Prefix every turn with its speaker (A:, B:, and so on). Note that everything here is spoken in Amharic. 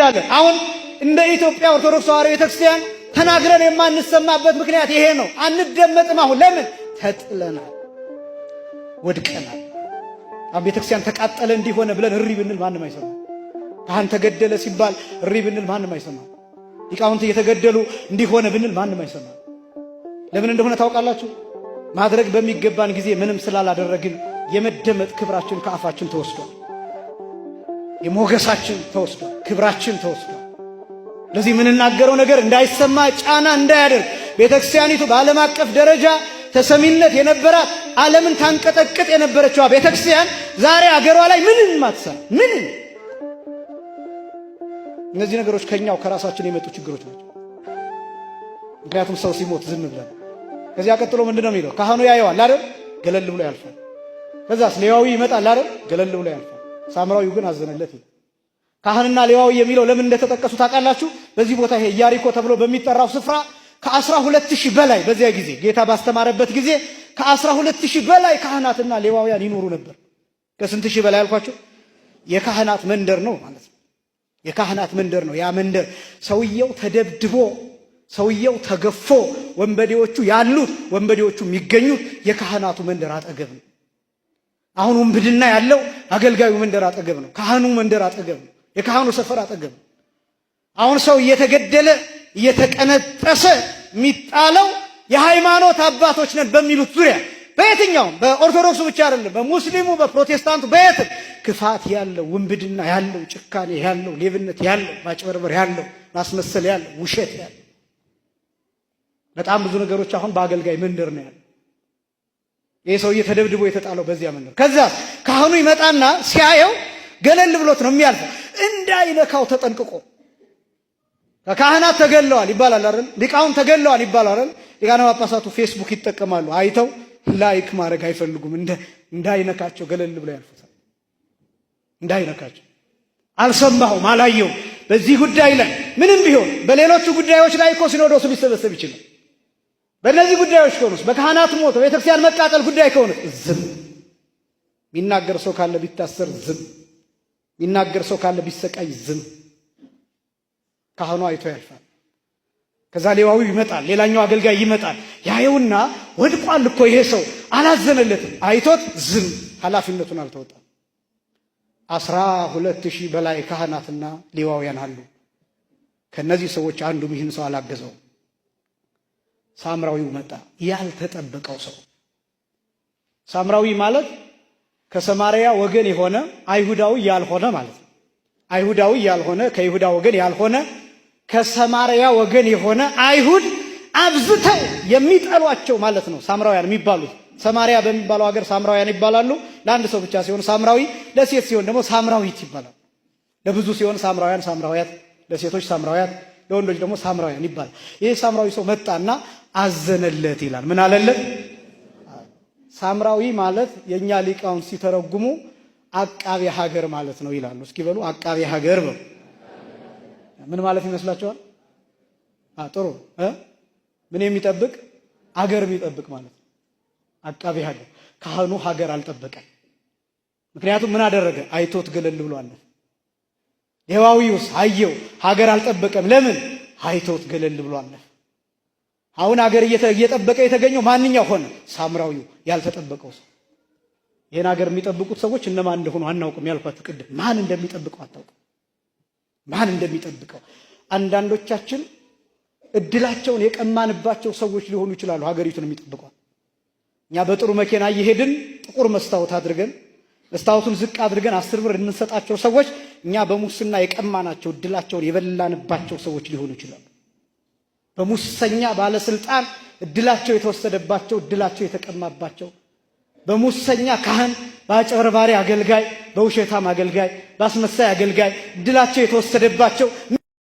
A: እንሄዳለን። አሁን እንደ ኢትዮጵያ ኦርቶዶክስ ተዋሕዶ ቤተክርስቲያን ተናግረን የማንሰማበት ምክንያት ይሄ ነው። አንደመጥም። አሁን ለምን? ተጥለናል፣ ወድቀናል። አሁን ቤተክርስቲያን ተቃጠለ እንዲሆነ ብለን እሪ ብንል ማንም አይሰማም። ካህን ተገደለ ሲባል እሪ ብንል ማንም አይሰማም። ሊቃውንት እየተገደሉ እንዲሆነ ብንል ማንም አይሰማም። ለምን እንደሆነ ታውቃላችሁ? ማድረግ በሚገባን ጊዜ ምንም ስላላደረግን የመደመጥ ክብራችን ከአፋችን ተወስዷል። የሞገሳችን ተወስዷል። ክብራችን ተወስዷል። ለዚህ የምንናገረው ነገር እንዳይሰማ ጫና እንዳያደርግ ቤተክርስቲያኒቱ በዓለም አቀፍ ደረጃ ተሰሚነት የነበራት ዓለምን ታንቀጠቅጥ የነበረችዋ ቤተክርስቲያን ዛሬ አገሯ ላይ ምንም ማትሰራ ምንም። እነዚህ ነገሮች ከኛው ከራሳችን የመጡ ችግሮች ናቸው። ምክንያቱም ሰው ሲሞት ዝም ብለን ከዚያ ቀጥሎ ምንድነው የሚለው? ካህኑ ያየዋል አይደል? ገለል ብሎ ያልፋል። ከዛስ ሌዋዊ ይመጣል አይደል? ገለል ብሎ ያልፋል። ሳምራዊው ግን አዘነለት። ካህንና ሌዋዊ የሚለው ለምን እንደተጠቀሱ ታውቃላችሁ? በዚህ ቦታ ይሄ ኢያሪኮ ተብሎ በሚጠራው ስፍራ ከ12000 በላይ በዚያ ጊዜ ጌታ ባስተማረበት ጊዜ ከ12000 በላይ ካህናትና ሌዋውያን ይኖሩ ነበር። ከስንት ሺህ በላይ አልኳችሁ? የካህናት መንደር ነው ማለት ነው። የካህናት መንደር ነው። ያ መንደር ሰውየው ተደብድቦ ሰውየው ተገፎ ወንበዴዎቹ ያሉት ወንበዴዎቹ የሚገኙት የካህናቱ መንደር አጠገብ ነው። አሁን ወንብድና ያለው አገልጋዩ መንደር አጠገብ ነው። ካህኑ መንደር አጠገብ ነው። የካህኑ ሰፈር አጠገብ ነው። አሁን ሰው እየተገደለ እየተቀነጠሰ የሚጣለው የሃይማኖት አባቶች ነን በሚሉት ዙሪያ በየትኛውም በኦርቶዶክሱ ብቻ አይደለም፣ በሙስሊሙ በፕሮቴስታንቱ በየትም ክፋት ያለው ውንብድና ያለው ጭካኔ ያለው ሌብነት ያለው ማጭበርበር ያለው ማስመሰል ያለው ውሸት ያለው በጣም ብዙ ነገሮች አሁን በአገልጋይ መንደር ነው ያለው። ይሄ ሰውዬ ተደብድቦ የተጣለው በዚያ መንደር። ከዛ ካህኑ ይመጣና ሲያየው ገለል ብሎት ነው የሚያልፈው፣ እንዳይነካው ተጠንቅቆ። ካህናት ተገለዋል ይባላል አይደል? ሊቃውንት ተገለዋል ይባላል አይደል? ሊቃነ ጳጳሳቱ ፌስቡክ ይጠቀማሉ። አይተው ላይክ ማድረግ አይፈልጉም። እንዳይነካቸው ገለል ብሎ ያልፉታል። እንዳይነካቸው። አልሰማሁም፣ አላየውም። በዚህ ጉዳይ ላይ ምንም ቢሆን በሌሎቹ ጉዳዮች ላይ እኮ ሲኖዶሱ ሊሰበሰብ ይችላል። በእነዚህ ጉዳዮች ከሆኑስ በካህናት ሞት በቤተክርስቲያን መቃጠል ጉዳይ ከሆነ ዝም። የሚናገር ሰው ካለ ቢታሰር ዝም። የሚናገር ሰው ካለ ቢሰቃይ ዝም። ካህኑ አይቶ ያልፋል። ከዛ ሌዋዊው ይመጣል፣ ሌላኛው አገልጋይ ይመጣል። ያየውና ወድቋል እኮ ይሄ ሰው አላዘነለትም። አይቶት ዝም። ኃላፊነቱን አልተወጣም። 12000 በላይ ካህናትና ሌዋውያን አሉ። ከነዚህ ሰዎች አንዱም ይህን ሰው አላገዘው። ሳምራዊው መጣ፣ ያልተጠበቀው ሰው። ሳምራዊ ማለት ከሰማርያ ወገን የሆነ አይሁዳዊ ያልሆነ ማለት ነው። አይሁዳዊ ያልሆነ ከይሁዳ ወገን ያልሆነ ከሰማርያ ወገን የሆነ አይሁድ አብዝተው የሚጠሏቸው ማለት ነው ሳምራውያን የሚባሉት። ሰማርያ በሚባለው ሀገር ሳምራውያን ይባላሉ። ለአንድ ሰው ብቻ ሲሆን ሳምራዊ፣ ለሴት ሲሆን ደግሞ ሳምራዊት ይባላል። ለብዙ ሲሆን ሳምራውያን፣ ሳምራውያት፣ ለሴቶች ሳምራውያት፣ ለወንዶች ደግሞ ሳምራውያን ይባላል። ይሄ ሳምራዊ ሰው መጣና አዘነለት ይላል። ምን አለለት? ሳምራዊ ማለት የኛ ሊቃውንት ሲተረጉሙ አቃቤ ሀገር ማለት ነው ይላሉ። እስኪ በሉ አቃቤ ሀገር ነው። ምን ማለት ይመስላችኋል? ጥሩ ምን የሚጠብቅ ሀገር የሚጠብቅ ማለት ነው። አቃቤ ሀገር። ካህኑ ሀገር አልጠበቀም። ምክንያቱም ምን አደረገ? አይቶት ገለል ብሏል። ሌዋዊውስ አየው፣ ሀገር አልጠበቀም። ለምን? አይቶት ገለል ብሏል። አሁን ሀገር እየጠበቀ የተገኘው ማንኛው ሆነ? ሳምራዊው፣ ያልተጠበቀው ሰው። ይህን ሀገር የሚጠብቁት ሰዎች እነማን እንደሆኑ አናውቅም። ያልኳችሁ ቅድም ማን እንደሚጠብቀው አታውቅም። ማን እንደሚጠብቀው። አንዳንዶቻችን እድላቸውን የቀማንባቸው ሰዎች ሊሆኑ ይችላሉ ሀገሪቱን የሚጠብቋል። እኛ በጥሩ መኪና እየሄድን ጥቁር መስታወት አድርገን መስታወቱን ዝቅ አድርገን 10 ብር የምንሰጣቸው ሰዎች እኛ በሙስና የቀማናቸው እድላቸውን የበላንባቸው ሰዎች ሊሆኑ ይችላሉ። በሙሰኛ ባለስልጣን እድላቸው የተወሰደባቸው እድላቸው የተቀማባቸው፣ በሙሰኛ ካህን፣ በአጭበርባሪ አገልጋይ፣ በውሸታም አገልጋይ፣ በአስመሳይ አገልጋይ እድላቸው የተወሰደባቸው